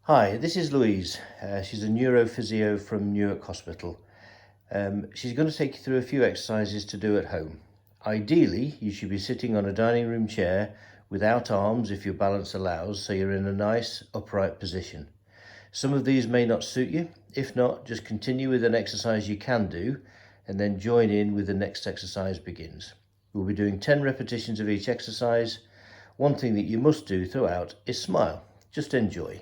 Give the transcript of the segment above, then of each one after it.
Hi, this is Louise. She's a neurophysio from Newark Hospital. She's going to take you through a few exercises to do at home. Ideally, you should be sitting on a dining room chair without arms if your balance allows, so you're in a nice upright position. Some of these may not suit you. If not, just continue with an exercise you can do and then join in with the next exercise begins. We'll be doing 10 repetitions of each exercise. One thing that you must do throughout is smile. Just enjoy.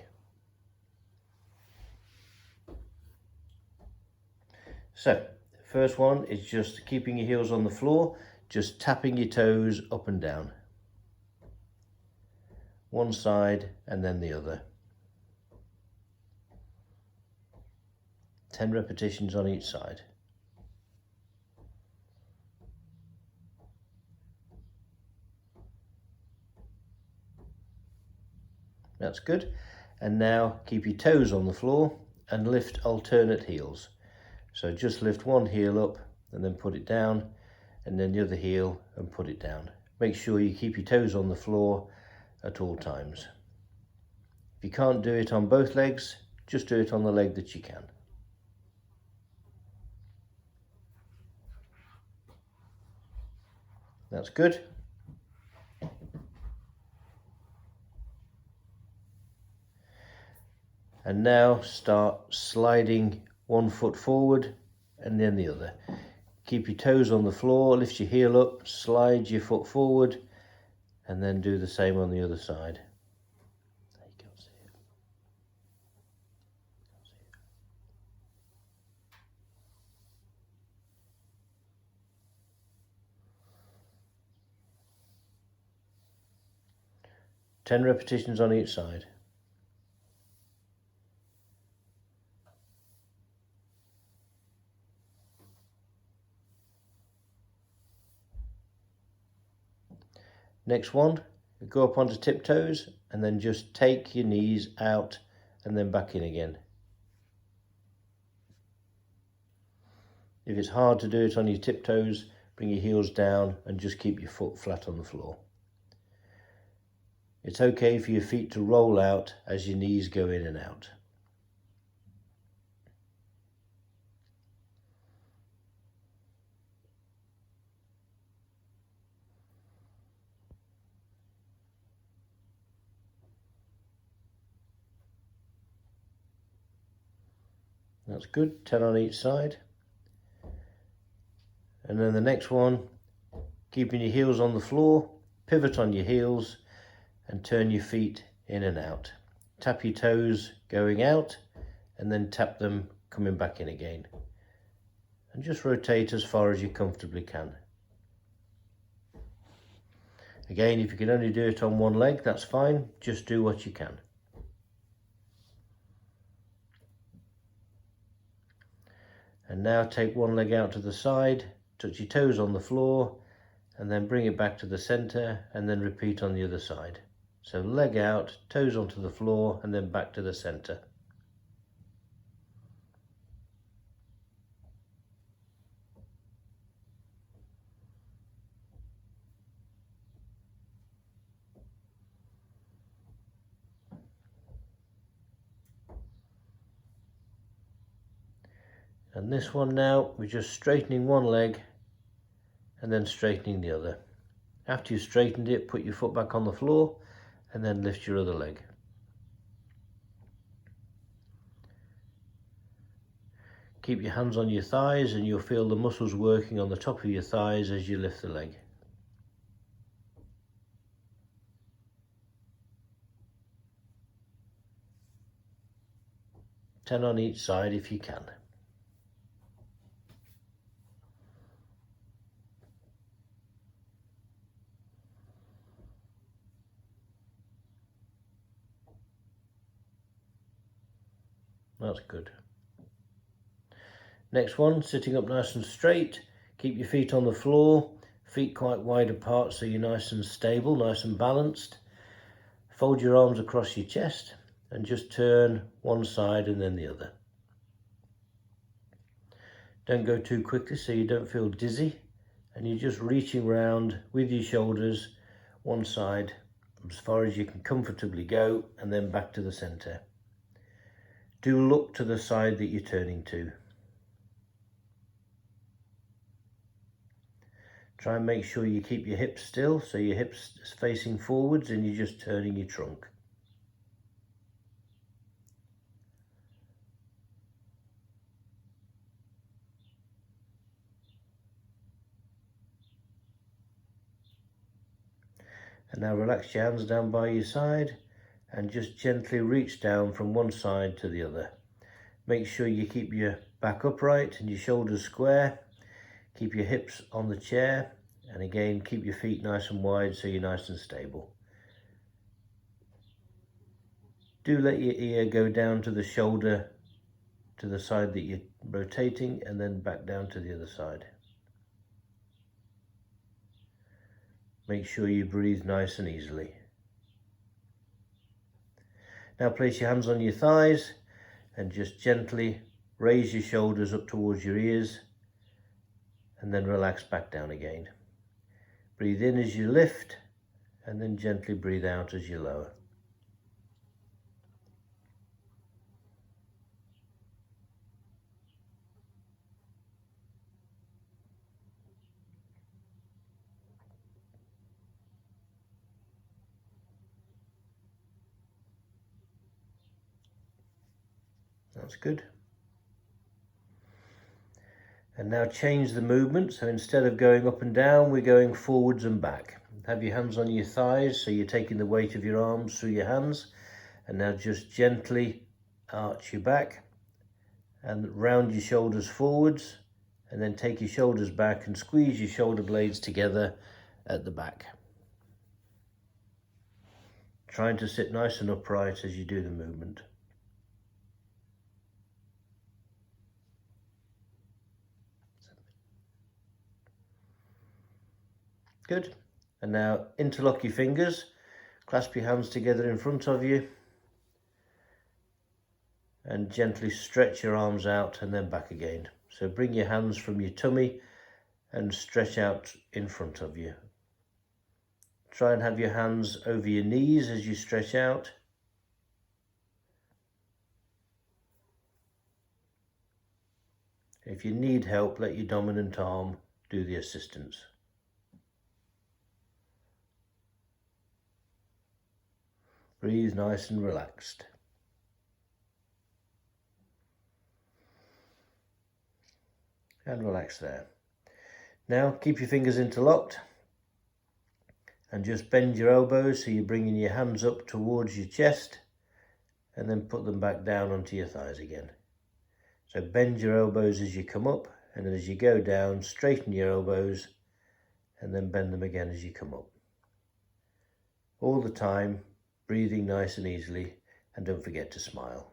So, first one is just keeping your heels on the floor, just tapping your toes up and down. One side and then the other. 10 repetitions on each side. That's good. And now keep your toes on the floor and lift alternate heels. So just lift one heel up and then put it down, and then the other heel and put it down. Make sure you keep your toes on the floor at all times. If you can't do it on both legs, just do it on the leg that you can. That's good. And now start sliding one foot forward and then the other. Keep your toes on the floor, lift your heel up, slide your foot forward, and then do the same on the other side. There you go, see it. 10 repetitions on each side. Next one, go up onto tiptoes and then just take your knees out and then back in again. If it's hard to do it on your tiptoes, bring your heels down and just keep your foot flat on the floor. It's okay for your feet to roll out as your knees go in and out. That's good, 10 on each side. And then the next one, keeping your heels on the floor, pivot on your heels and turn your feet in and out. Tap your toes going out and then tap them coming back in again. And just rotate as far as you comfortably can. Again, if you can only do it on one leg, that's fine. Just do what you can. And now take one leg out to the side, touch your toes on the floor, and then bring it back to the center, and then repeat on the other side. So leg out, toes onto the floor, and then back to the center. And this one now, we're just straightening one leg and then straightening the other. After you've straightened it, put your foot back on the floor and then lift your other leg. Keep your hands on your thighs and you'll feel the muscles working on the top of your thighs as you lift the leg. Ten on each side if you can. That's good. Next one, sitting up nice and straight. Keep your feet on the floor, feet quite wide apart so you're nice and stable, nice and balanced. Fold your arms across your chest and just turn one side and then the other. Don't go too quickly so you don't feel dizzy, and you're just reaching round with your shoulders one side as far as you can comfortably go and then back to the center. Do look to the side that you're turning to. Try and make sure you keep your hips still, so your hips is facing forwards and you're just turning your trunk. And now relax your hands down by your side and just gently reach down from one side to the other. Make sure you keep your back upright and your shoulders square. Keep your hips on the chair, and again keep your feet nice and wide so you're nice and stable. Do let your ear go down to the shoulder, to the side that you're rotating, and then back down to the other side. Make sure you breathe nice and easily. Now place your hands on your thighs and just gently raise your shoulders up towards your ears and then relax back down again. Breathe in as you lift and then gently breathe out as you lower. That's good. And now change the movement. So instead of going up and down, we're going forwards and back. Have your hands on your thighs, so you're taking the weight of your arms through your hands. And now just gently arch your back and round your shoulders forwards, and then take your shoulders back and squeeze your shoulder blades together at the back. Trying to sit nice and upright as you do the movement. Good. And now interlock your fingers, clasp your hands together in front of you, and gently stretch your arms out and then back again. So bring your hands from your tummy and stretch out in front of you. Try and have your hands over your knees as you stretch out. If you need help, let your dominant arm do the assistance. Breathe nice and relaxed. And relax there. Now keep your fingers interlocked and just bend your elbows so you're bringing your hands up towards your chest and then put them back down onto your thighs again. So bend your elbows as you come up, and then as you go down, straighten your elbows and then bend them again as you come up. All the time, breathing nice and easily, and don't forget to smile.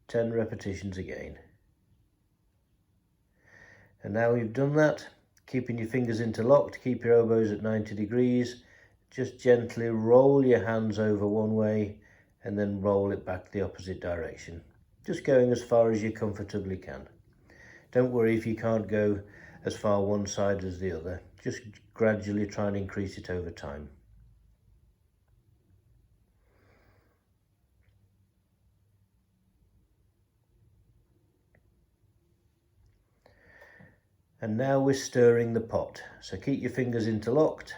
Ten repetitions again. And now you've done that, keeping your fingers interlocked, keep your elbows at 90 degrees, just gently roll your hands over one way and then roll it back the opposite direction. Just going as far as you comfortably can. Don't worry if you can't go as far one side as the other. Just gradually try and increase it over time. And now we're stirring the pot. So keep your fingers interlocked,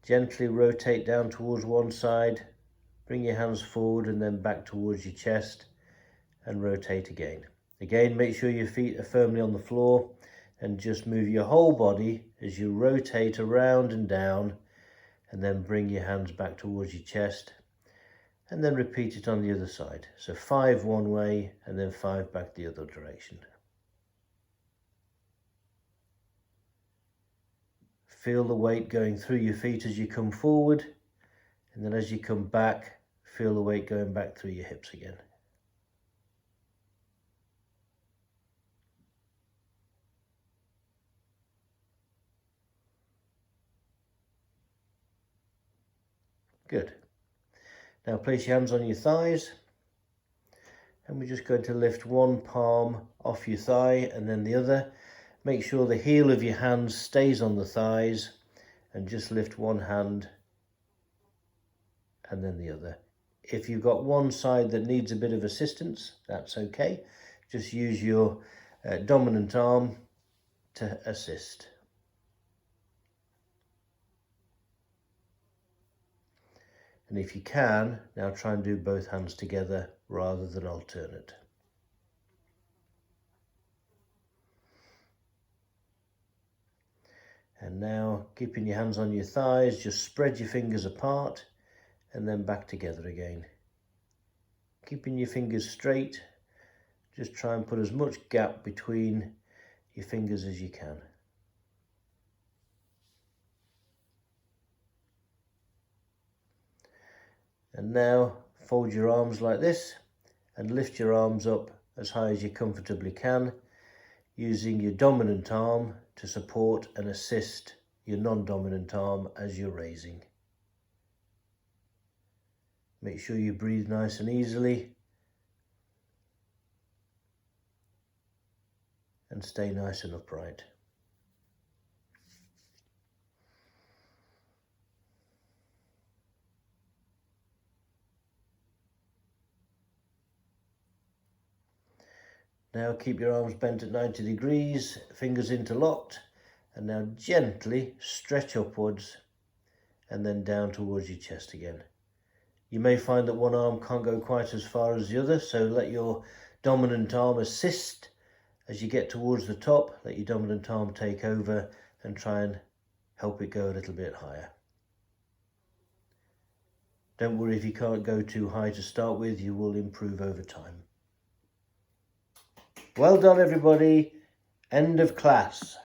gently rotate down towards one side, bring your hands forward and then back towards your chest and rotate again. Again, make sure your feet are firmly on the floor and just move your whole body as you rotate around and down, and then bring your hands back towards your chest and then repeat it on the other side. So 5 one way and then 5 back the other direction. Feel the weight going through your feet as you come forward, and then as you come back, feel the weight going back through your hips again. Good. Now place your hands on your thighs, and we're just going to lift one palm off your thigh and then the other. Make sure the heel of your hand stays on the thighs and just lift one hand and then the other. If you've got one side that needs a bit of assistance, that's okay. Just use your dominant arm to assist. And if you can, now try and do both hands together rather than alternate. And now, keeping your hands on your thighs, just spread your fingers apart and then back together again. Keeping your fingers straight, just try and put as much gap between your fingers as you can. And now, fold your arms like this and lift your arms up as high as you comfortably can, using your dominant arm to support and assist your non-dominant arm as you're raising. Make sure you breathe nice and easily and stay nice and upright. Now keep your arms bent at 90 degrees, fingers interlocked, and now gently stretch upwards and then down towards your chest again. You may find that one arm can't go quite as far as the other, so let your dominant arm assist as you get towards the top. Let your dominant arm take over and try and help it go a little bit higher. Don't worry if you can't go too high to start with, you will improve over time. Well done everybody, end of class.